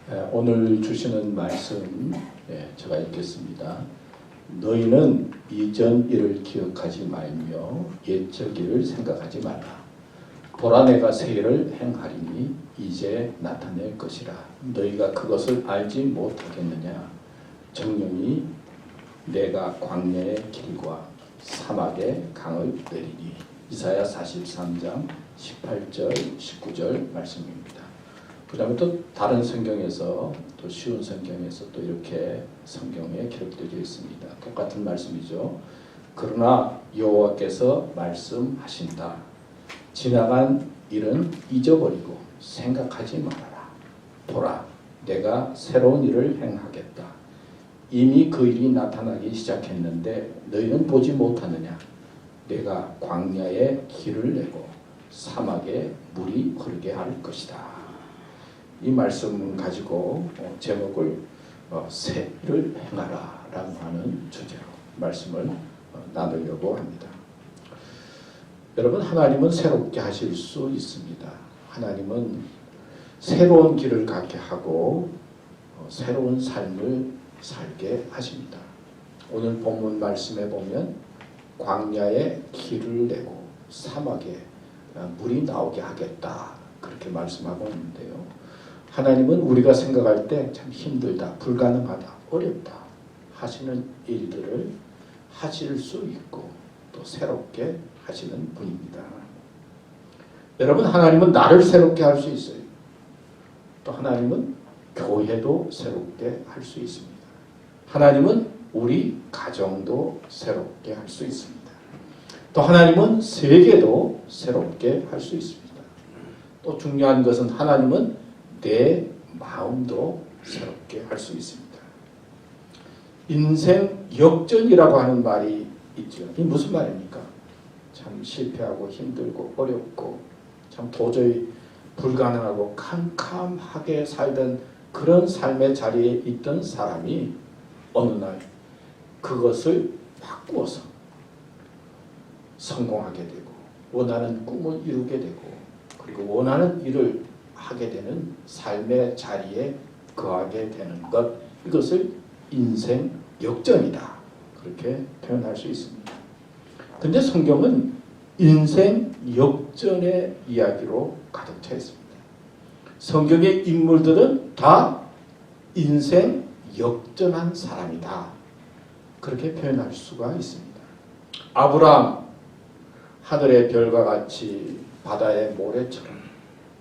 오늘 주시는 말씀 제가 읽겠습니다. 너희는 이전 일을 기억하지 말며 옛적 일을 생각하지 말라. 보라 내가 새 일을 행하리니 이제 나타낼 것이라. 너희가 그것을 알지 못하겠느냐. 정령이 내가 광야의 길과 사막의 강을 내리니. 이사야 43장 18절 19절 말씀입니다. 그 다음에 또 다른 성경에서 또 쉬운 성경에서 또 이렇게 성경에 기록되어 있습니다. 똑같은 말씀이죠. 그러나 여호와께서 말씀하신다. 지나간 일은 잊어버리고 생각하지 말아라. 보라, 내가 새로운 일을 행하겠다. 이미 그 일이 나타나기 시작했는데 너희는 보지 못하느냐. 내가 광야에 길을 내고 사막에 물이 흐르게 할 것이다. 이 말씀 가지고 제목을 새 일을 행하라 라고 하는 주제로 말씀을 나누려고 합니다. 여러분, 하나님은 새롭게 하실 수 있습니다. 하나님은 새로운 길을 가게 하고 새로운 삶을 살게 하십니다. 오늘 본문 말씀에 보면 광야에 길을 내고 사막에 물이 나오게 하겠다 그렇게 말씀하고 있는데요. 하나님은 우리가 생각할 때 참 힘들다, 불가능하다, 어렵다 하시는 일들을 하실 수 있고 또 새롭게 하시는 분입니다. 여러분, 하나님은 나를 새롭게 할 수 있어요. 또 하나님은 교회도 새롭게 할 수 있습니다. 하나님은 우리 가정도 새롭게 할 수 있습니다. 또 하나님은 세계도 새롭게 할 수 있습니다. 또 중요한 것은 하나님은 내 마음도 새롭게 할 수 있습니다. 인생 역전이라고 하는 말이 있죠. 이 무슨 말입니까? 참 실패하고 힘들고 어렵고 참 도저히 불가능하고 캄캄하게 살던 그런 삶의 자리에 있던 사람이 어느 날 그것을 바꾸어서 성공하게 되고 원하는 꿈을 이루게 되고 그리고 원하는 일을 하게 되는 삶의 자리에 거하게 되는 것, 이것을 인생 역전이다 그렇게 표현할 수 있습니다. 근데 성경은 인생 역전의 이야기로 가득 차 있습니다. 성경의 인물들은 다 인생 역전한 사람이다 그렇게 표현할 수가 있습니다. 아브라함, 하늘의 별과 같이 바다의 모래처럼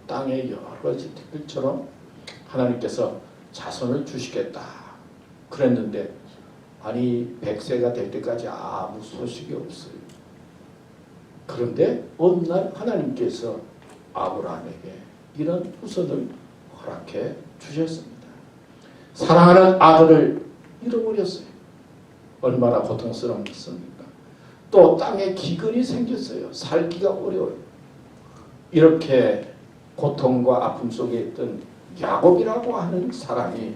땅의 여러 가지 특별처럼 하나님께서 자손을 주시겠다 그랬는데 아니 100세가 될 때까지 아무 소식이 없어요. 그런데 어느 날 하나님께서 아브라함에게 이런 후손을 허락해 주셨습니다. 사랑하는 아들을 잃어버렸어요. 얼마나 고통스럽습니까? 또 땅에 기근이 생겼어요. 살기가 어려워요. 이렇게 고통과 아픔 속에 있던 야곱이라고 하는 사람이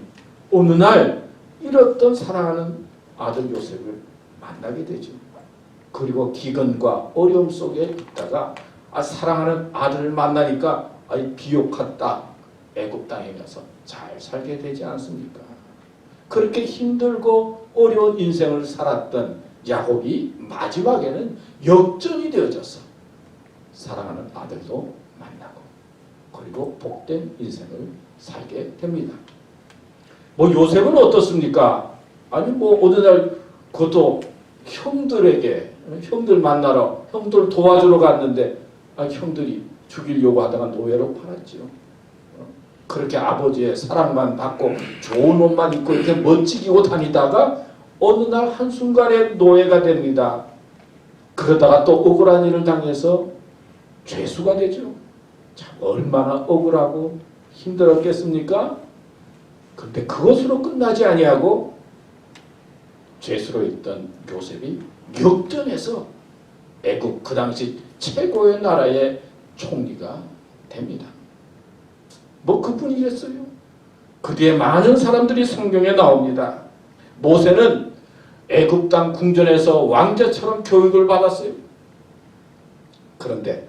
어느 날 잃었던 사랑하는 아들 요셉을 만나게 되죠. 그리고 기근과 어려움 속에 있다가 사랑하는 아들을 만나니까 비옥했다. 애굽 땅에 가서 잘 살게 되지 않습니까? 그렇게 힘들고 어려운 인생을 살았던 야곱이 마지막에는 역전이 되어져서 사랑하는 아들도 만나고 그리고 복된 인생을 살게 됩니다. 요셉은 어떻습니까? 아니 어느 날 그것도 형들 만나러 형들 도와주러 갔는데 형들이 죽이려고 하다가 노예로 팔았지요. 그렇게 아버지의 사랑만 받고 좋은 옷만 입고 이렇게 멋지게 옷 다니다가 어느 날 한순간에 노예가 됩니다. 그러다가 또 억울한 일을 당해서 죄수가 되죠. 참 얼마나 억울하고 힘들었겠습니까? 그런데 그것으로 끝나지 아니하고 죄수로 있던 요셉이 역전해서 애굽 그 당시 최고의 나라의 총리가 됩니다. 그뿐이겠어요? 그 뒤에 많은 사람들이 성경에 나옵니다. 모세는 애굽 땅 궁전에서 왕자처럼 교육을 받았어요. 그런데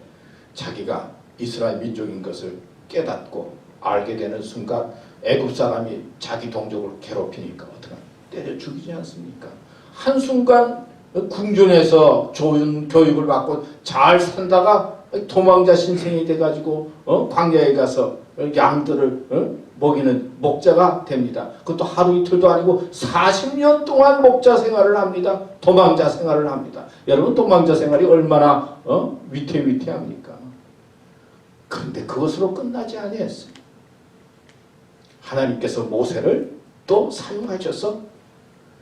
자기가 이스라엘 민족인 것을 깨닫고 알게 되는 순간 애굽 사람이 자기 동족을 괴롭히니까 어떡하 때려 죽이지 않습니까? 한순간 궁전에서 좋은 교육을 받고 잘 살다가 도망자 신생이 돼가지고 광야에 가서 양들을 먹이는 목자가 됩니다. 그것도 하루 이틀도 아니고 40년 동안 목자 생활을 합니다. 도망자 생활을 합니다. 여러분 도망자 생활이 얼마나 위태위태합니까? 그런데 그것으로 끝나지 아니했어요. 하나님께서 모세를 또 사용하셔서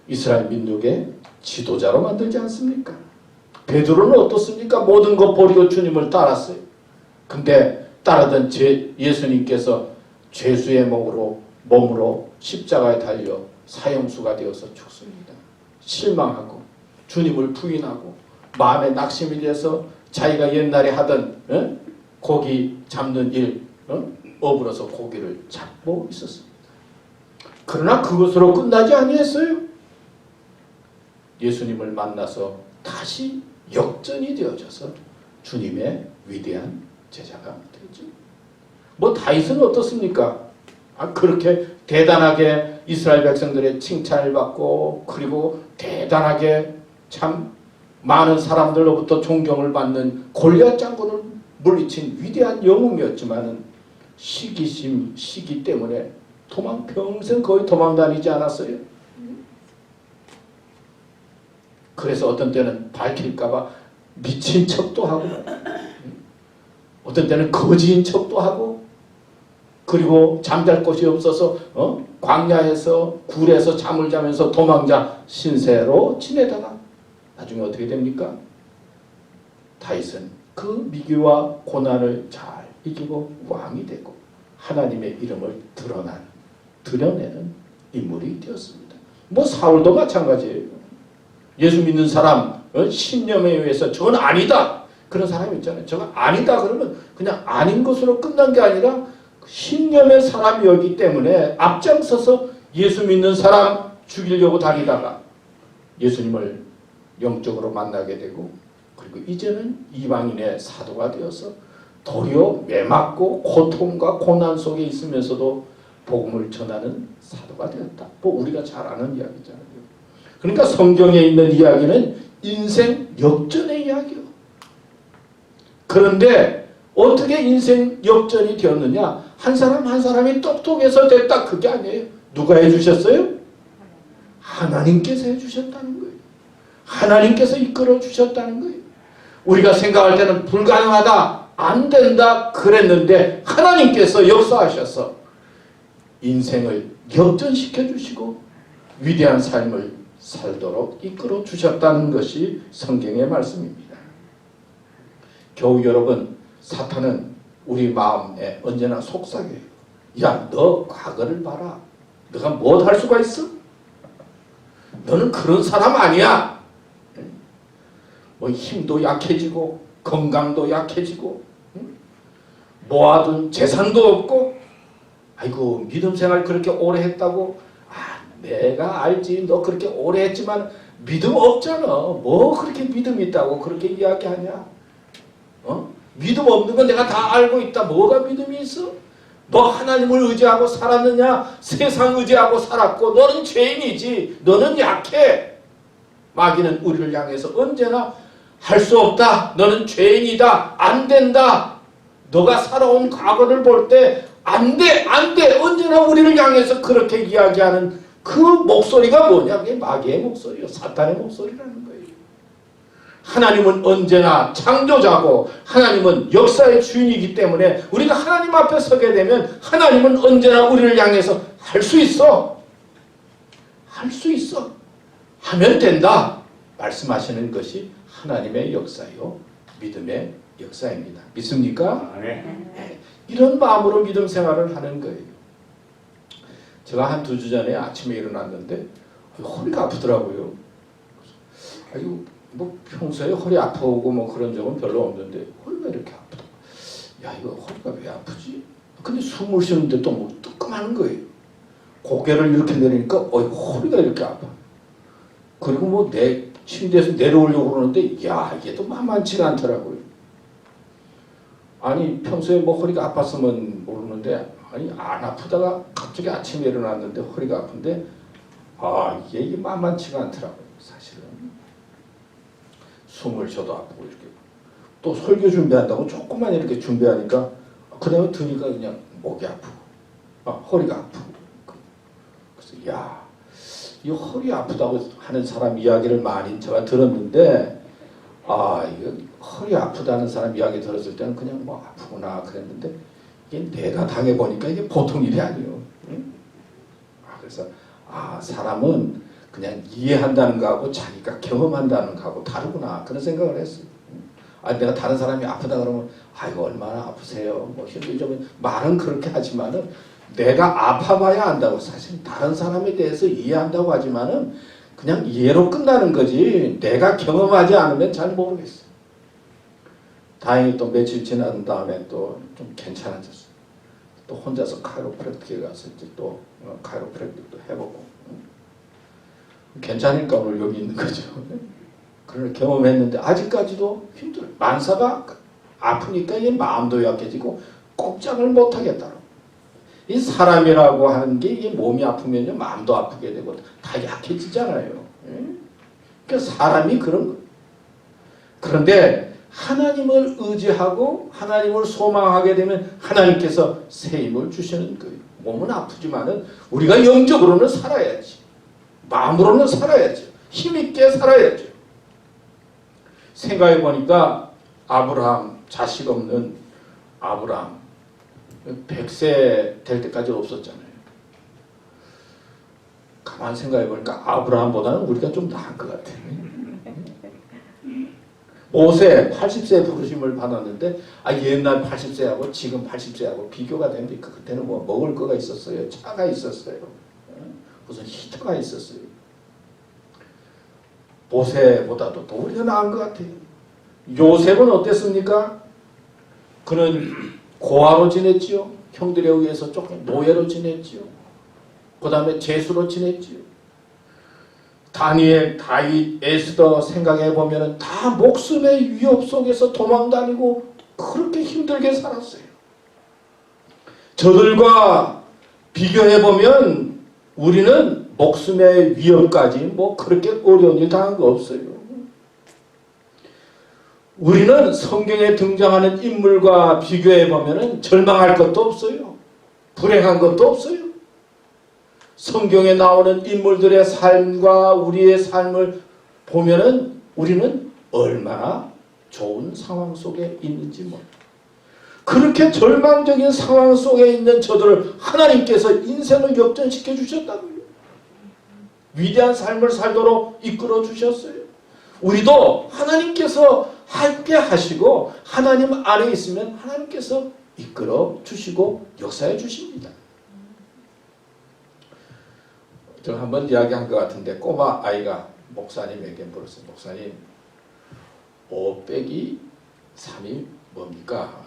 이스라엘 민족의 지도자로 만들지 않습니까? 베드로는 어떻습니까? 모든 것 버리고 주님을 따랐어요. 근데 따르던 예수님께서 죄수의 몸으로 십자가에 달려 사형수가 되어서 죽습니다. 실망하고 주님을 부인하고 마음에 낙심이 돼서 자기가 옛날에 하던 고기 잡는 일 어불어서 고기를 잡고 있었습니다. 그러나 그것으로 끝나지 아니했어요. 예수님을 만나서 다시 역전이 되어져서 주님의 위대한 제자가 되죠. 뭐 다윗은 어떻습니까? 그렇게 대단하게 이스라엘 백성들의 칭찬을 받고 그리고 대단하게 참 많은 사람들로부터 존경을 받는 골리앗 장군을 물리친 위대한 영웅이었지만은 시기 때문에 평생 거의 도망 다니지 않았어요. 그래서 어떤 때는 밝힐까봐 미친 척도 하고 어떤 때는 거지인 척도 하고 그리고 잠잘 곳이 없어서 광야에서 굴에서 잠을 자면서 도망자 신세로 지내다가 나중에 어떻게 됩니까? 다윗은 그 위기와 고난을 잘 이기고 왕이 되고 하나님의 이름을 드러내는 인물이 되었습니다. 뭐 사울도 마찬가지예요. 예수 믿는 사람 신념에 의해서 저건 아니다 그런 사람이 있잖아요. 저건 아니다 그러면 그냥 아닌 것으로 끝난 게 아니라 신념의 사람이었기 때문에 앞장서서 예수 믿는 사람 죽이려고 다니다가 예수님을 영적으로 만나게 되고 그리고 이제는 이방인의 사도가 되어서 도리어 매맞고 고통과 고난 속에 있으면서도 복음을 전하는 사도가 되었다. 뭐 우리가 잘 아는 이야기잖아요. 그러니까 성경에 있는 이야기는 인생 역전의 이야기요. 그런데 어떻게 인생 역전이 되었느냐? 한 사람 한 사람이 똑똑해서 됐다. 그게 아니에요. 누가 해주셨어요? 하나님께서 해주셨다는 거예요. 하나님께서 이끌어 주셨다는 거예요. 우리가 생각할 때는 불가능하다, 안 된다 그랬는데 하나님께서 역사하셔서 인생을 역전시켜 주시고 위대한 삶을 살도록 이끌어 주셨다는 것이 성경의 말씀입니다. 겨우 여러분, 사탄은 우리 마음에 언제나 속삭여요. 야, 너 과거를 봐라. 너가 뭐 할 수가 있어? 너는 그런 사람 아니야. 뭐 힘도 약해지고 건강도 약해지고 모아둔 재산도 없고 아이고 믿음 생활 그렇게 오래 했다고 내가 알지 너 그렇게 오래 했지만 믿음 없잖아. 뭐 그렇게 믿음 있다고 그렇게 이야기하냐. 믿음 없는 건 내가 다 알고 있다. 뭐가 믿음이 있어? 너 하나님을 의지하고 살았느냐? 세상 의지하고 살았고 너는 죄인이지. 너는 약해. 마귀는 우리를 향해서 언제나 할 수 없다. 너는 죄인이다. 안 된다. 너가 살아온 과거를 볼 때 안 돼. 안 돼. 언제나 우리를 향해서 그렇게 이야기하는 그 목소리가 뭐냐? 그게 마귀의 목소리요. 사탄의 목소리라는 거예요. 하나님은 언제나 창조자고 하나님은 역사의 주인이기 때문에 우리가 하나님 앞에 서게 되면 하나님은 언제나 우리를 향해서 할 수 있어. 할 수 있어. 하면 된다. 말씀하시는 것이 하나님의 역사요. 믿음의 역사입니다. 믿습니까? 네. 이런 마음으로 믿음 생활을 하는 거예요. 제가 한 2주 전에 아침에 일어났는데 허리가 아프더라고요. 아이고 뭐 평소에 허리 아프고 뭐 그런 적은 별로 없는데 허리가 이렇게 아프다. 야 이거 허리가 왜 아프지? 근데 숨을 쉬는데 또 뭐 뜨끔하는 거예요. 고개를 이렇게 내리니까 허리가 이렇게 아파. 그리고 뭐 내 침대에서 내려오려고 그러는데 야 이게 또 만만치가 않더라고요. 아니 평소에 뭐 허리가 아팠으면 모르는데 아니 안 아프다가 갑자기 아침에 일어났는데 허리가 아픈데 이게 만만치가 않더라고요. 사실은 숨을 쉬어도 아프고 이렇게 또 설교 준비한다고 조금만 이렇게 준비하니까 그 다음에 드니까 그냥 목이 아프고 허리가 아프고 그래서 이 허리 아프다고 하는 사람 이야기를 많이 제가 들었는데 이거 허리 아프다는 사람 이야기 들었을 때는 그냥 뭐 아프구나 그랬는데 이게 내가 당해보니까 이게 보통 일이 아니에요. 응? 그래서 사람은 그냥 이해한다는 거하고 자기가 경험한다는 거하고 다르구나 그런 생각을 했어요. 내가 다른 사람이 아프다 그러면 이거 얼마나 아프세요 뭐 힘들죠 말은 그렇게 하지만은 내가 아파봐야 안다고 사실 다른 사람에 대해서 이해한다고 하지만은 그냥 이해로 끝나는 거지 내가 경험하지 않으면 잘 모르겠어요. 다행히 또 며칠 지난 다음에 또 좀 괜찮아졌어요. 또 혼자서 카이로프랙틱에 가서 이제 또 카이로프랙틱도 해보고 괜찮으니까 오늘 여기 있는 거죠. 그걸 경험했는데 아직까지도 힘들어요. 만사가 아프니까 이 마음도 약해지고 꼼짝을 못하겠다고. 이 사람이라고 하는 게 이게 몸이 아프면요 마음도 아프게 되고 다 약해지잖아요. 그러니까 사람이 그런 거예요. 그런데 하나님을 의지하고 하나님을 소망하게 되면 하나님께서 새 힘을 주시는 거예요. 몸은 아프지만은 우리가 영적으로는 살아야지. 마음으로는 살아야죠. 힘있게 살아야죠. 생각해 보니까 아브라함, 자식 없는 아브라함 100세 될 때까지 없었잖아요. 가만 생각해 보니까 아브라함보다는 우리가 좀 나은 것 같아요. 모세 80세 부르심을 받았는데 옛날 80세하고 지금 80세하고 비교가 됩니까? 그때는 뭐 먹을 거가 있었어요. 차가 있었어요. 무슨 히터가 있었어요. 모세보다도 더 우리가 나은 것 같아요. 요셉은 어땠습니까? 그는 고아로 지냈지요. 형들에 의해서 조금 노예로 지냈지요. 그 다음에 제수로 지냈지요. 다니엘, 다윗, 에스더 생각해 보면은 다 목숨의 위협 속에서 도망다니고 그렇게 힘들게 살았어요. 저들과 비교해 보면 우리는 목숨의 위협까지 뭐 그렇게 어려운 일 당한 거 없어요. 우리는 성경에 등장하는 인물과 비교해 보면은 절망할 것도 없어요. 불행한 것도 없어요. 성경에 나오는 인물들의 삶과 우리의 삶을 보면은 우리는 얼마나 좋은 상황 속에 있는지 몰라요. 그렇게 절망적인 상황 속에 있는 저들을 하나님께서 인생을 역전시켜 주셨다고요. 위대한 삶을 살도록 이끌어 주셨어요. 우리도 하나님께서 함께 하시고 하나님 안에 있으면 하나님께서 이끌어 주시고 역사해 주십니다. 제가 한번 이야기한 것 같은데 꼬마 아이가 목사님에게 물었어요. 목사님 5 빼기 3이 뭡니까?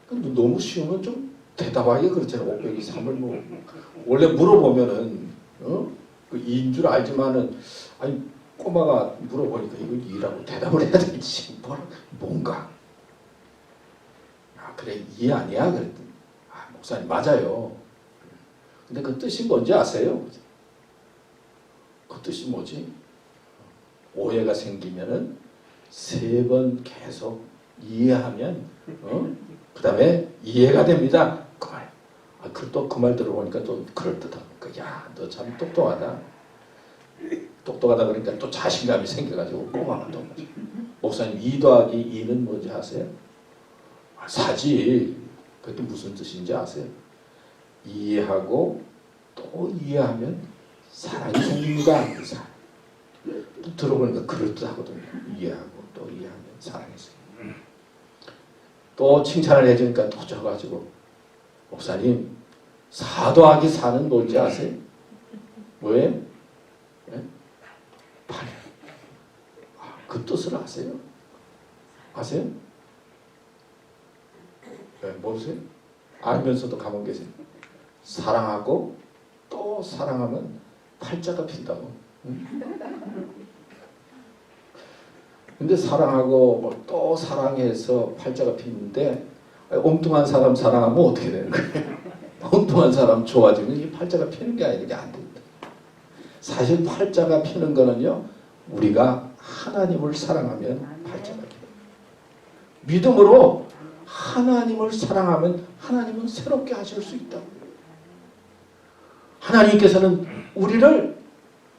너무 쉬우면 좀 대답하기가 그렇잖아요. 5 빼기 3을 뭐 원래 물어보면은 그 2인 줄 알지만은 꼬마가 물어보니까 이거 2라고 대답을 해야 되겠지. 뭔가 그래 2 아니야? 그랬더니 목사님 맞아요. 근데 그 뜻이 뭔지 아세요? 그 뜻이 뭐지? 오해가 생기면은 3번 계속 이해하면 그 다음에 이해가 됩니다. 그 말. 또 그 말 들어보니까 또 그럴듯하니까 야, 너 참 똑똑하다. 똑똑하다 그러니까 또 자신감이 생겨가지고 꼬마가 또 목사님 2 더하기 2는 뭔지 아세요? 4지. 그게 무슨 뜻인지 아세요? 이해하고 또 이해하면 사랑이 생깁니다. 또 들어보니까 그럴듯하거든요. 이해하고 또 이해하면 사랑이 생깁니다. 또 칭찬을 해주니까 또 져가지고 목사님 4 더하기 4는 뭔지 아세요? 뭐예요? 네? 8. 그 뜻을 아세요? 아세요? 네, 모르세요? 알면서도 가만 계세요. 사랑하고 또 사랑하면 팔자가 핀다고. 근데 사랑하고 또 사랑해서 팔자가 피는데 엉뚱한 사람 사랑하면 어떻게 되는 거예요? 엉뚱한 사람 좋아지면 이 팔자가 피는 게 아니라 이게 안 됩니다. 사실 팔자가 피는 거는요, 우리가 하나님을 사랑하면 팔자가 피어요. 믿음으로 하나님을 사랑하면 하나님은 새롭게 하실 수 있다고. 하나님께서는 우리를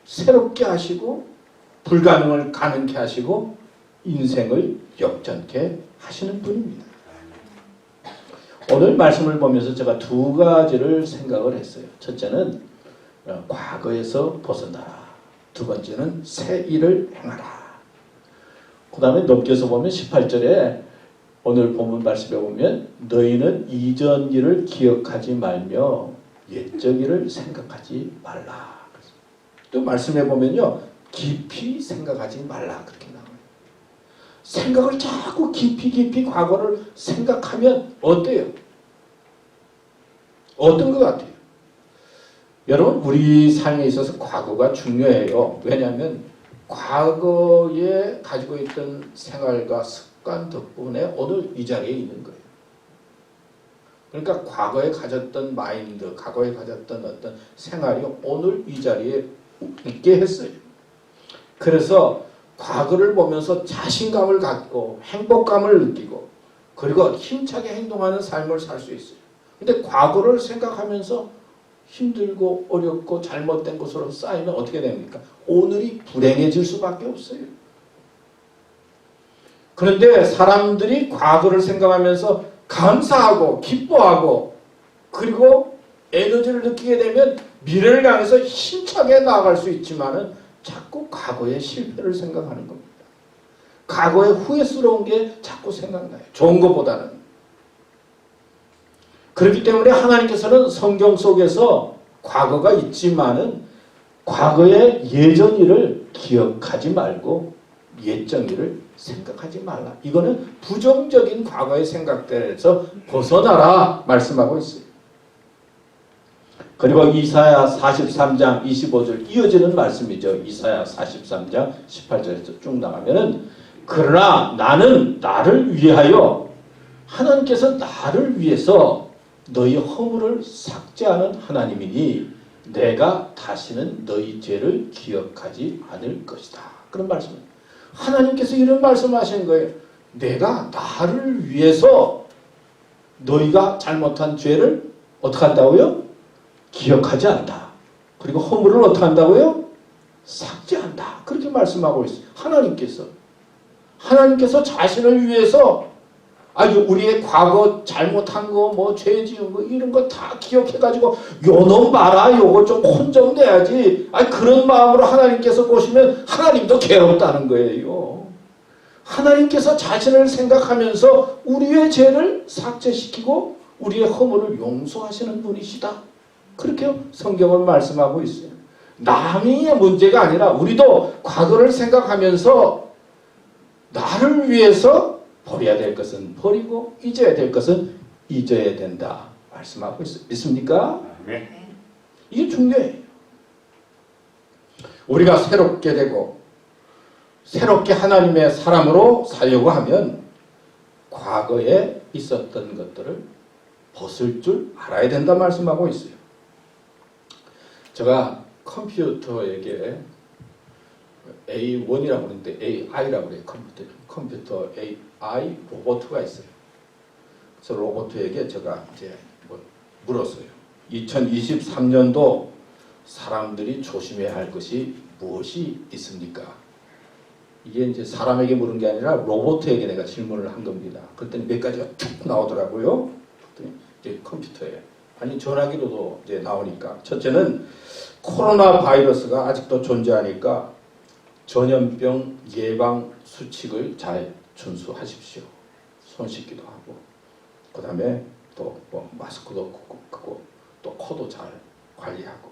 새롭게 하시고 불가능을 가능케 하시고 인생을 역전케 하시는 분입니다. 오늘 말씀을 보면서 제가 두 가지를 생각을 했어요. 첫째는 과거에서 벗어나라. 두 번째는 새 일을 행하라. 그 다음에 넘겨서 보면 18절에 오늘 본문 말씀에 보면 너희는 이전 일을 기억하지 말며 옛적 일을 생각하지 말라. 또 말씀해 보면요, 깊이 생각하지 말라 그렇게 나와요. 생각을 자꾸 깊이 과거를 생각하면 어때요? 어떤 것 같아요? 여러분, 우리 삶에 있어서 과거가 중요해요. 왜냐하면 과거에 가지고 있던 생활과 습관 덕분에 오늘 이 자리에 있는 거예요. 그러니까 과거에 가졌던 마인드, 과거에 가졌던 어떤 생활이 오늘 이 자리에 있게 했어요. 그래서 과거를 보면서 자신감을 갖고 행복감을 느끼고 그리고 힘차게 행동하는 삶을 살 수 있어요. 근데 과거를 생각하면서 힘들고 어렵고 잘못된 것으로 쌓이면 어떻게 됩니까? 오늘이 불행해질 수밖에 없어요. 그런데 사람들이 과거를 생각하면서 감사하고 기뻐하고 그리고 에너지를 느끼게 되면 미래를 향해서 힘차게 나아갈 수 있지만은 자꾸 과거의 실패를 생각하는 겁니다. 과거의 후회스러운 게 자꾸 생각나요. 좋은 것보다는. 그렇기 때문에 하나님께서는 성경 속에서 과거가 있지만은 과거의 예전 일을 기억하지 말고 옛적 일을 생각하지 말라. 이거는 부정적인 과거의 생각들에서 벗어나라 말씀하고 있어요. 그리고 이사야 43장 25절 이어지는 말씀이죠. 이사야 43장 18절에서 쭉 나가면은 그러나 나는 나를 위하여 하나님께서 나를 위해서 너희 허물을 삭제하는 하나님이니 내가 다시는 너희 죄를 기억하지 않을 것이다. 그런 말씀입니다. 하나님께서 이런 말씀하시는 거예요. 내가 나를 위해서 너희가 잘못한 죄를 어떻게 한다고요? 기억하지 않는다. 그리고 허물을 어떻게 한다고요? 삭제한다. 그렇게 말씀하고 있어요. 하나님께서 자신을 위해서 아주 우리의 과거 잘못한 거, 뭐 죄 지은 거 이런 거 다 기억해가지고 요놈 봐라, 요거 좀 혼 좀 내야지. 아니 그런 마음으로 하나님께서 보시면 하나님도 괴롭다는 거예요. 하나님께서 자신을 생각하면서 우리의 죄를 삭제시키고 우리의 허물을 용서하시는 분이시다. 그렇게 성경은 말씀하고 있어요. 남의 문제가 아니라 우리도 과거를 생각하면서 나를 위해서 버려야 될 것은 버리고 잊어야 될 것은 잊어야 된다 말씀하고 있어요. 믿습니까? 네. 이게 중요해요. 우리가 새롭게 되고 새롭게 하나님의 사람으로 살려고 하면 과거에 있었던 것들을 벗을 줄 알아야 된다 말씀하고 있어요. 제가 컴퓨터에게 A1이라고 그러는데 AI라고 그래요. 컴퓨터 AI 로봇가 있어요. 그래서 로봇에게 제가 이제 물었어요. 2023년도 사람들이 조심해야 할 것이 무엇이 있습니까? 이게 이제 사람에게 물은 게 아니라 로봇에게 내가 질문을 한 겁니다. 그랬더니 몇 가지가 쭉 나오더라고요. 그랬더니 이제 컴퓨터에 아니 전화기로도 이제 나오니까 첫째는 코로나 바이러스가 아직도 존재하니까 전염병 예방 수칙을 잘 준수하십시오. 손 씻기도 하고 그 다음에 또 뭐 마스크도 꽂고 또 코도 잘 관리하고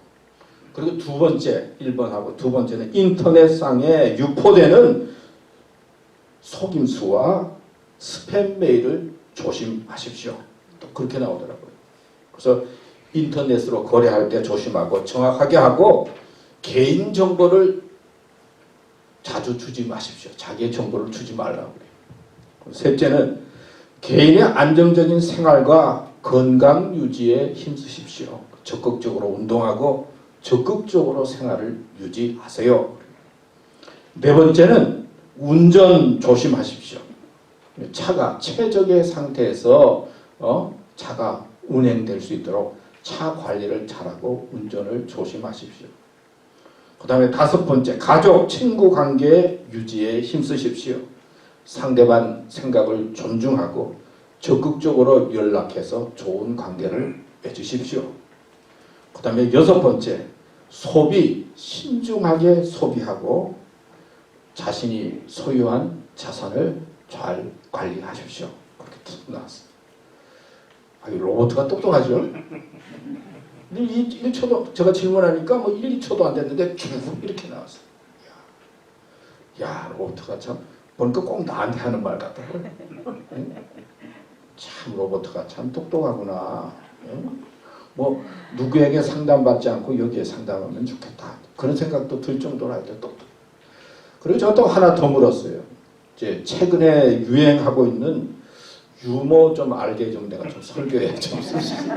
그리고 두 번째 1번하고 두 번째는 인터넷상에 유포되는 속임수와 스팸 메일을 조심하십시오. 또 그렇게 나오더라고요. 그래서 인터넷으로 거래할 때 조심하고 정확하게 하고 개인정보를 자주 주지 마십시오. 자기의 정보를 주지 말라고 그래요. 셋째는 개인의 안정적인 생활과 건강 유지에 힘쓰십시오. 적극적으로 운동하고 적극적으로 생활을 유지하세요. 네 번째는 운전 조심하십시오. 차가 최적의 상태에서 차가 운행될 수 있도록 차 관리를 잘하고 운전을 조심하십시오. 그 다음에 다섯 번째, 가족, 친구 관계 유지에 힘쓰십시오. 상대방 생각을 존중하고 적극적으로 연락해서 좋은 관계를 맺으십시오. 그 다음에 여섯 번째, 소비, 신중하게 소비하고 자신이 소유한 자산을 잘 관리하십시오. 그렇게 툭 나왔습니다. 로봇가 똑똑하죠? 1초도 제가 질문하니까 1, 2초도 안 됐는데 쭉 이렇게 나왔어요. 야, 로봇가 참 보니까 꼭 나한테 하는 말 같더라고요. 참 로봇가 참 똑똑하구나. 뭐 누구에게 상담받지 않고 여기에 상담하면 좋겠다. 그런 생각도 들 정도로 하여튼 똑똑. 그리고 제가 또 하나 더 물었어요. 이제 최근에 유행하고 있는 유머 좀 알게 좀 내가 좀 설교해 좀 쓸 수 있어요.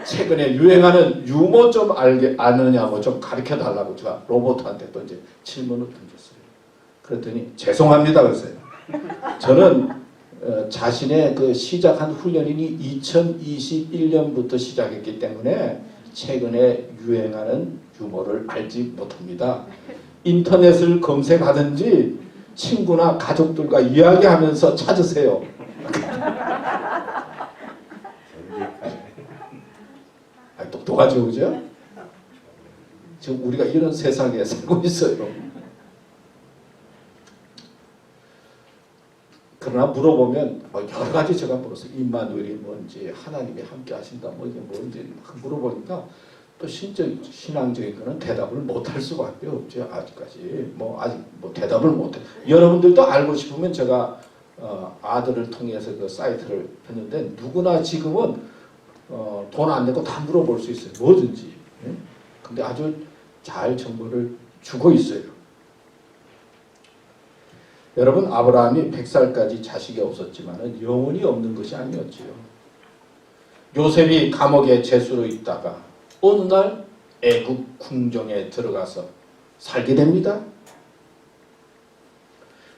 최근에 유행하는 유머 좀 알게 아느냐 뭐 좀 가르쳐 달라고 제가 로봇한테 또 이제 질문을 던졌어요. 그랬더니 죄송합니다 그랬어요. 저는 자신의 그 시작한 훈련이 2021년부터 시작했기 때문에 최근에 유행하는 유머를 알지 못합니다. 인터넷을 검색하든지 친구나 가족들과 이야기하면서 찾으세요. 똑똑하죠, 그죠? 지금 우리가 이런 세상에 살고 있어요. 그러나 물어보면 여러 가지 제가 물었어요. 임마누엘이 뭔지, 하나님이 함께 하신다, 뭐 이게 뭔지 물어보니까 또 신앙적인 거는 대답을 못할 수밖에 없죠. 아직까지 아직 대답을 못해. 여러분들도 알고 싶으면 제가 아들을 통해서 그 사이트를 했는데 누구나 지금은 돈 안 내고 다 물어볼 수 있어요. 뭐든지. 근데 아주 잘 정보를 주고 있어요. 여러분, 아브라함이 100살까지 자식이 없었지만 영혼이 없는 것이 아니었지요. 요셉이 감옥에 죄수로 있다가 어느 날 애굽 궁정에 들어가서 살게 됩니다.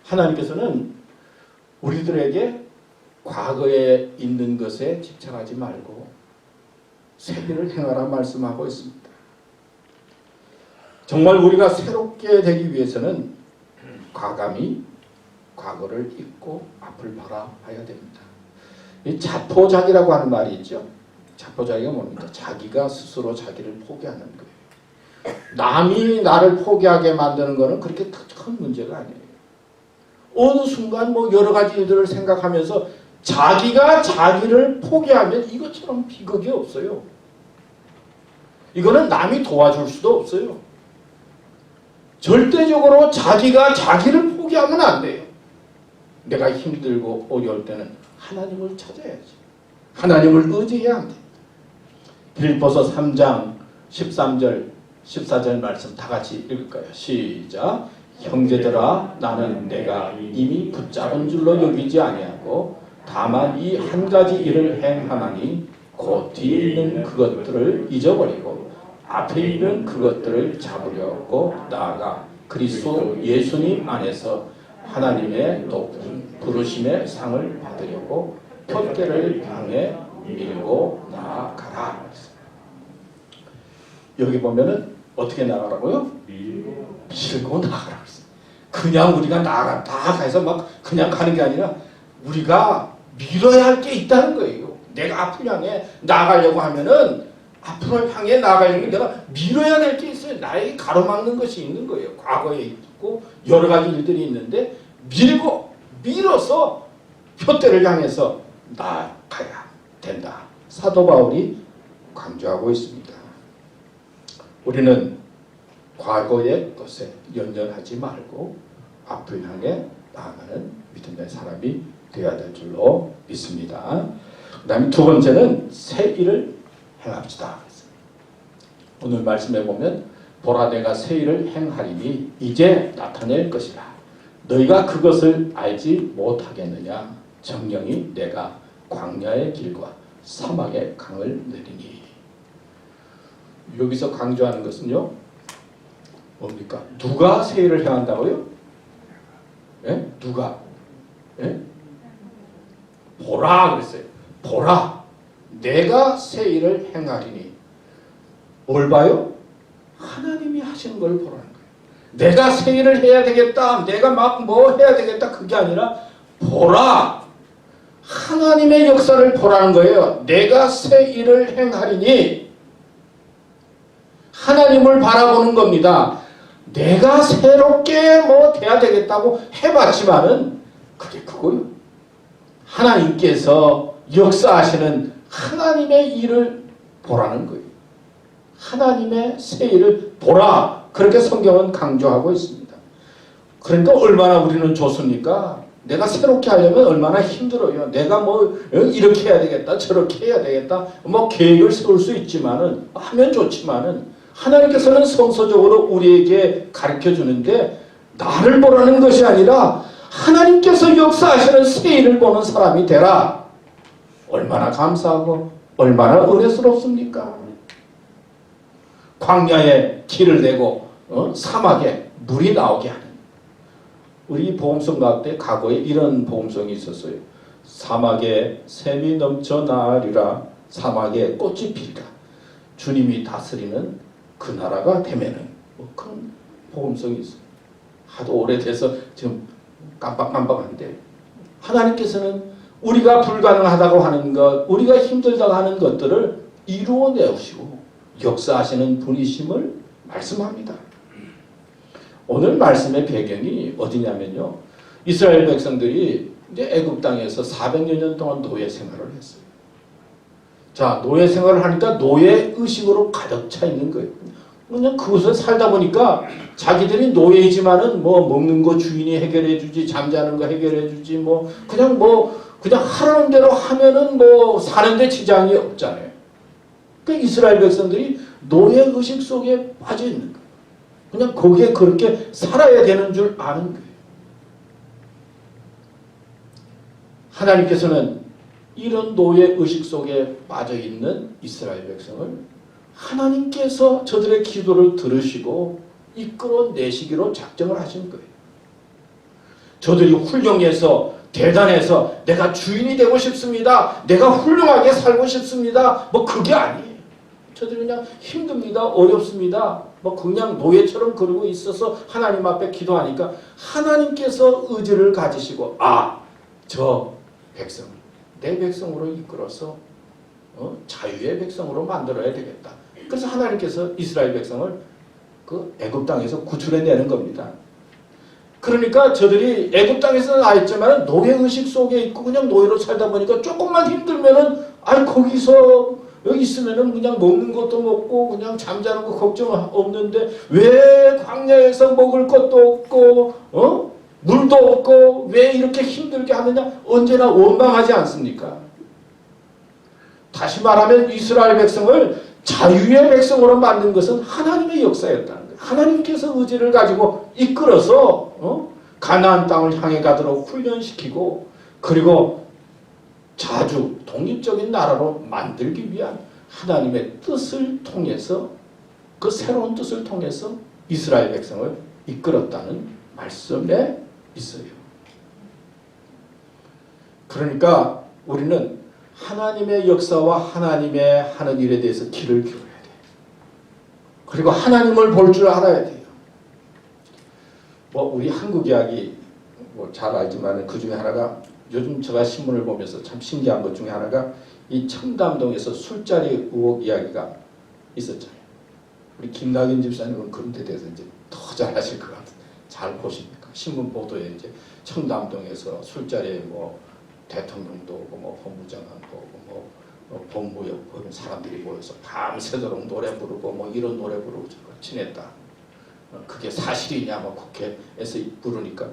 하나님께서는 우리들에게 과거에 있는 것에 집착하지 말고 새길을 행하라 말씀하고 있습니다. 정말 우리가 새롭게 되기 위해서는 과감히 과거를 잊고 앞을 바라봐야 됩니다. 이 자포자기라고 하는 말이 있죠. 자포자기가 뭡니까? 자기가 스스로 자기를 포기하는 거예요. 남이 나를 포기하게 만드는 것은 그렇게 큰 문제가 아니에요. 어느 순간 여러 가지 일들을 생각하면서 자기가 자기를 포기하면 이것처럼 비극이 없어요. 이거는 남이 도와줄 수도 없어요. 절대적으로 자기가 자기를 포기하면 안 돼요. 내가 힘들고 어려울 때는 하나님을 찾아야지. 하나님을 의지해야 합니다. 빌립보서 3장 13절 14절 말씀 다 같이 읽을까요? 시작. 형제들아, 나는 내가 이미 붙잡은 줄로 여기지 아니하고 다만 이 한 가지 일을 행하나니 곧 뒤에 있는 그것들을 잊어버리고 앞에 있는 그것들을 잡으려고 나아가 그리스도 예수님 안에서 하나님의 높은 부르심의 상을 받으려고 표대를 향해 밀고 나아가라. 여기 보면은 어떻게 나가라고요? 밀고 나아가라. 그냥 우리가 나아가서 그냥 가는 게 아니라 우리가 밀어야 할 게 있다는 거예요. 내가 앞을 향해 나아가려고 하면은 앞으로 향해 나아가려면 내가 밀어야 될 게 있어요. 나에게 가로막는 것이 있는 거예요. 과거에 있고 여러 가지 일들이 있는데 밀어서 표대를 향해서 나아가야 된다. 사도 바울이 강조하고 있습니다. 우리는 과거의 것에 연연하지 말고 앞을 향해 나아가는 믿음의 사람이 되어야 될 줄로 믿습니다. 그 다음에 두 번째는 새 일을 행합시다. 오늘 말씀에 보면 보라 내가 새 일을 행하리니 이제 나타낼 것이라. 너희가 그것을 알지 못하겠느냐. 정령이 내가 광야의 길과 사막에 강을 내리니. 여기서 강조하는 것은요, 뭡니까? 누가 새 일을 행한다고요? 예? 누가? 예? 보라 그랬어요. 보라, 내가 새 일을 행하리니. 뭘 봐요? 하나님이 하시는 걸 보라는 거예요. 내가 새 일을 해야 되겠다, 내가 막 뭐 해야 되겠다, 그게 아니라 보라, 하나님의 역사를 보라는 거예요. 내가 새 일을 행하리니. 하나님을 바라보는 겁니다. 내가 새롭게 뭐 돼야 되겠다고 해봤지만은 그게 그거요. 하나님께서 역사하시는 하나님의 일을 보라는 거예요. 하나님의 새 일을 보라. 그렇게 성경은 강조하고 있습니다. 그러니까 얼마나 우리는 좋습니까? 내가 새롭게 하려면 얼마나 힘들어요. 내가 뭐 이렇게 해야 되겠다, 저렇게 해야 되겠다, 뭐 계획을 세울 수 있지만은, 하면 좋지만은, 하나님께서는 성서적으로 우리에게 가르쳐 주는데 나를 보라는 것이 아니라 하나님께서 역사하시는 새 일을 보는 사람이 되라. 얼마나 감사하고 얼마나 은혜스럽습니까? 광야에 길을 내고 사막에 물이 나오게 하는. 우리 복음성 가운데 과거에 이런 복음성이 있었어요. 사막에 샘이 넘쳐 나으리라, 사막에 꽃이 피리라. 주님이 다스리는 그 나라가 되면은, 뭐 그런 복음성이 있어요. 하도 오래돼서 지금 깜빡깜빡한데, 하나님께서는 우리가 불가능하다고 하는 것, 우리가 힘들다고 하는 것들을 이루어내시고 역사하시는 분이심을 말씀합니다. 오늘 말씀의 배경이 어디냐면요, 이스라엘 백성들이 이제 애굽 땅에서 400여 년 동안 노예 생활을 했어요. 자, 노예 생활을 하니까 노예 의식으로 가득 차 있는 거예요. 그냥 그곳에 살다 보니까 자기들이 노예이지만은 뭐 먹는 거 주인이 해결해 주지, 잠자는 거 해결해 주지, 뭐 그냥 하라는 대로 하면은 뭐 사는데 지장이 없잖아요. 그러니까 이스라엘 백성들이 노예 의식 속에 빠져 있는 거예요. 그냥 거기에 그렇게 살아야 되는 줄 아는 거예요. 하나님께서는 이런 노예 의식 속에 빠져 있는 이스라엘 백성을 하나님께서 저들의 기도를 들으시고 이끌어내시기로 작정을 하신 거예요. 저들이 훌륭해서 대단해서 내가 주인이 되고 싶습니다, 내가 훌륭하게 살고 싶습니다, 뭐 그게 아니에요. 저들이 그냥 힘듭니다, 어렵습니다, 뭐 그냥 노예처럼 그러고 있어서 하나님 앞에 기도하니까 하나님께서 의지를 가지시고, 저 백성을 내 백성으로 이끌어서 자유의 백성으로 만들어야 되겠다. 그래서 하나님께서 이스라엘 백성을 그 애굽 땅에서 구출해내는 겁니다. 그러니까 저들이 애굽 땅에서 나있지만 노예 의식 속에 있고 그냥 노예로 살다 보니까 조금만 힘들면은 거기서 여기 있으면은 그냥 먹는 것도 먹고 그냥 잠자는 거 걱정 없는데 왜 광야에서 먹을 것도 없고 물도 없고 왜 이렇게 힘들게 하느냐, 언제나 원망하지 않습니까? 다시 말하면 이스라엘 백성을 자유의 백성으로 만든 것은 하나님의 역사였다는 거예요. 하나님께서 의지를 가지고 이끌어서 가나안 땅을 향해 가도록 훈련시키고, 그리고 자주 독립적인 나라로 만들기 위한 하나님의 뜻을 통해서, 그 새로운 뜻을 통해서 이스라엘 백성을 이끌었다는 말씀에 있어요. 그러니까 우리는 하나님의 역사와 하나님의 하는 일에 대해서 귀를 기울여야 돼요. 그리고 하나님을 볼 줄 알아야 돼요. 우리 한국 이야기 잘 알지만 그 중에 하나가, 요즘 제가 신문을 보면서 참 신기한 것 중에 하나가 이 청담동에서 술자리 의혹 이야기가 있었잖아요. 우리 김낙연 집사님은 그런 데 대해서 이제 더 잘 아실 것 같아요. 잘 보십니까? 신문 보도에 이제 청담동에서 술자리에 대통령도 오고 법무장관도 오고 법무역 사람들이 모여서 밤새도록 노래 부르고 이런 노래 부르고 지냈다. 그게 사실이냐 국회에서 부르니까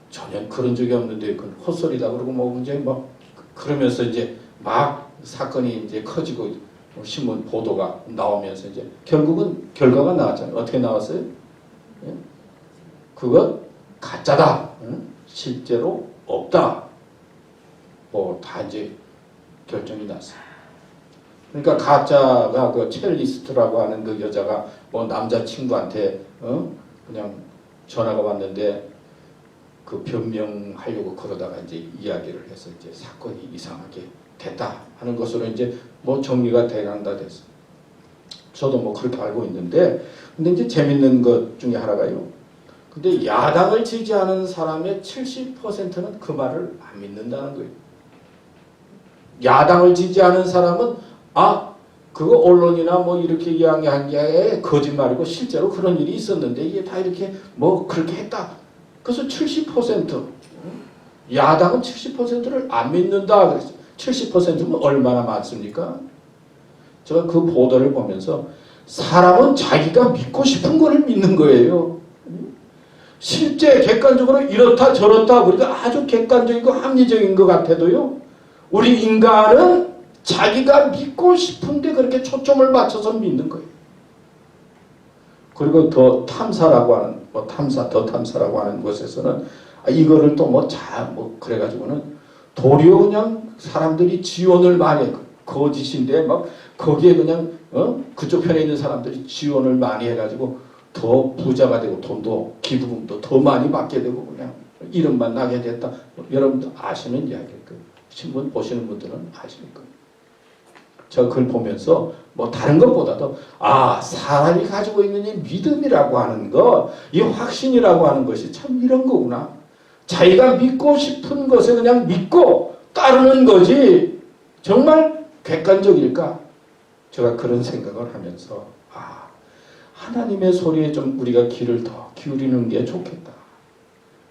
전혀 그런 적이 없는데 그건 헛소리다 그러고 이제 그러면서 이제 막 사건이 이제 커지고 신문 보도가 나오면서 이제 결국은 결과가 나왔잖아요. 어떻게 나왔어요? 예? 그건 가짜다. 실제로 없다. 다 이제 결정이 났어요. 그러니까 가짜가 그 첼리스트라고 하는 그 여자가 뭐 남자친구한테 그냥 전화가 왔는데 그 변명하려고 그러다가 이제 이야기를 해서 이제 사건이 이상하게 됐다 하는 것으로 이제 뭐 정리가 돼간다 됐어. 저도 뭐 그렇게 알고 있는데, 근데 이제 재밌는 것 중에 하나가요. 근데 야당을 지지하는 사람의 70%는 그 말을 안 믿는다는 거예요. 야당을 지지하는 사람은 그거 언론이나 뭐 이렇게 이야기한 게 거짓말이고 실제로 그런 일이 있었는데 이게 다 이렇게 뭐 그렇게 했다. 그래서 70% 야당은 70%를 안 믿는다. 그랬어요. 70%면 얼마나 많습니까? 제가 그 보도를 보면서 사람은 자기가 믿고 싶은 거를 믿는 거예요. 실제 객관적으로 이렇다 저렇다 우리가 아주 객관적이고 합리적인 것 같아도요. 우리 인간은 자기가 믿고 싶은데 그렇게 초점을 맞춰서 믿는 거예요. 그리고 더 탐사라고 하는 더 탐사라고 하는 곳에서는 이거를 또 그래가지고는 도리어 그냥 사람들이 지원을 많이 해. 거짓인데 막 거기에 그냥 그쪽 편에 있는 사람들이 지원을 많이 해가지고 더 부자가 되고 돈도 기부금도 더 많이 받게 되고 그냥 이름만 나게 됐다. 여러분도 아시는 이야기일 거예요. 신문 보시는 분들은 아실 거예요. 제가 그걸 보면서 뭐 다른 것보다도 사람이 가지고 있는 이 믿음이라고 하는 거, 이 확신이라고 하는 것이 참 이런 거구나. 자기가 믿고 싶은 것에 그냥 믿고 따르는 거지 정말 객관적일까? 제가 그런 생각을 하면서 하나님의 소리에 좀 우리가 귀를 더 기울이는 게 좋겠다.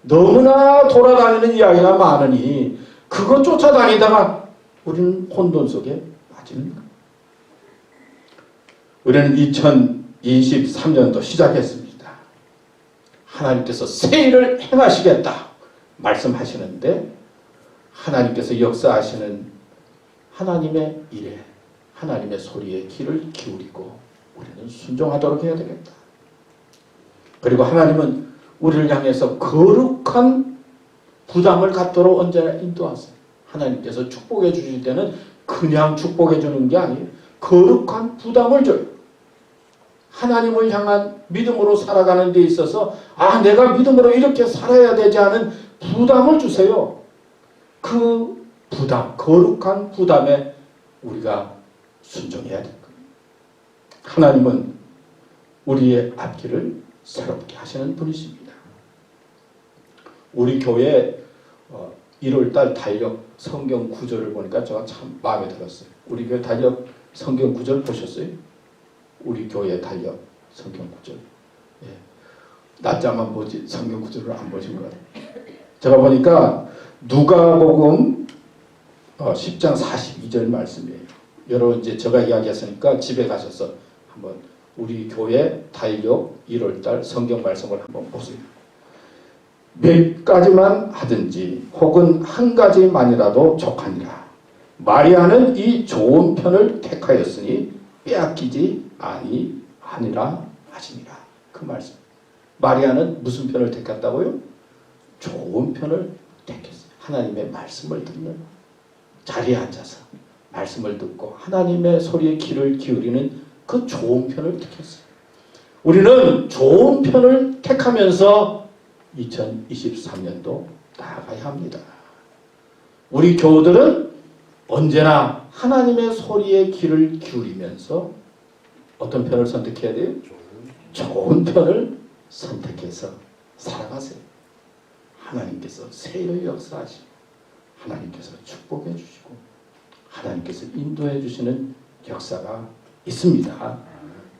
너무나 돌아다니는 이야기가 많으니 그거 쫓아다니다가 우리는 혼돈 속에 빠집니다. 우리는 2023년도 시작했습니다. 하나님께서 새 일을 행하시겠다 말씀하시는데 하나님께서 역사하시는 하나님의 일에 하나님의 소리에 귀를 기울이고 우리는 순종하도록 해야 되겠다. 그리고 하나님은 우리를 향해서 거룩한 부담을 갖도록 언제나 인도하세요. 하나님께서 축복해 주실 때는 그냥 축복해 주는 게 아니에요. 거룩한 부담을 줘요. 하나님을 향한 믿음으로 살아가는 데 있어서 내가 믿음으로 이렇게 살아야 되지 않은 부담을 주세요. 그 부담, 거룩한 부담에 우리가 순종해야 될 거예요. 하나님은 우리의 앞길을 새롭게 하시는 분이십니다. 우리 교회 1월달 달력 성경 구절을 보니까 제가 참 마음에 들었어요. 우리 교회 달력 성경 구절 보셨어요? 우리 교회 달력 성경 구절. 낮자만 보지 성경 구절을 안 보신 것 같아요. 제가 보니까 누가복음 10장 42절 말씀이에요. 여러분 이제 제가 이야기했으니까 집에 가셔서 한번 우리 교회 달력 1월달 성경 말씀을 한번 보세요. 몇 가지만 하든지 혹은 한 가지만이라도 족하니라. 마리아는 이 좋은 편을 택하였으니 빼앗기지 아니하니라 하시니라. 그 말씀. 마리아는 무슨 편을 택했다고요? 좋은 편을 택했어요. 하나님의 말씀을 듣는 자리에 앉아서 말씀을 듣고 하나님의 소리에 귀를 기울이는 그 좋은 편을 택했어요. 우리는 좋은 편을 택하면서 2023년도 나아가야 합니다. 우리 교우들은 언제나 하나님의 소리에 귀를 기울이면서 어떤 편을 선택해야 돼요? 좋은 편을 선택해서 살아가세요. 하나님께서 새 일을 역사하시고 하나님께서 축복해 주시고 하나님께서 인도해 주시는 역사가 있습니다.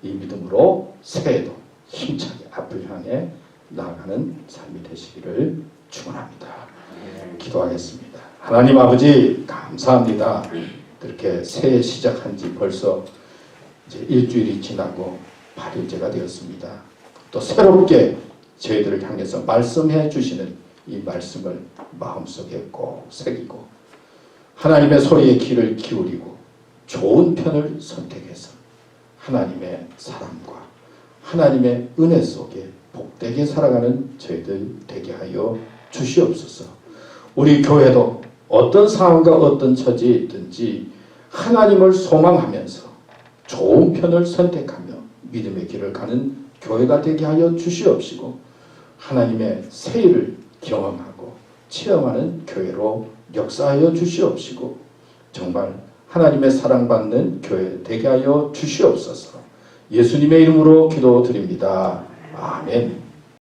이 믿음으로 새해도 힘차게 앞을 향해 나아가는 삶이 되시기를 축원합니다. 기도하겠습니다. 하나님 아버지 감사합니다. 이렇게 새해 시작한 지 벌써 이제 일주일이 지나고 8일째가 되었습니다. 또 새롭게 저희들을 향해서 말씀해 주시는 이 말씀을 마음속에 꼭 새기고 하나님의 소리에 귀를 기울이고 좋은 편을 선택해서 하나님의 사랑과 하나님의 은혜 속에 복되게 살아가는 저희들 되게 하여 주시옵소서. 우리 교회도 어떤 상황과 어떤 처지에 있든지 하나님을 소망하면서 좋은 편을 선택하며 믿음의 길을 가는 교회가 되게 하여 주시옵시고 하나님의 새 일을 경험하고 체험하는 교회로 역사하여 주시옵시고 정말 하나님의 사랑받는 교회 되게 하여 주시옵소서. 예수님의 이름으로 기도드립니다. 아멘.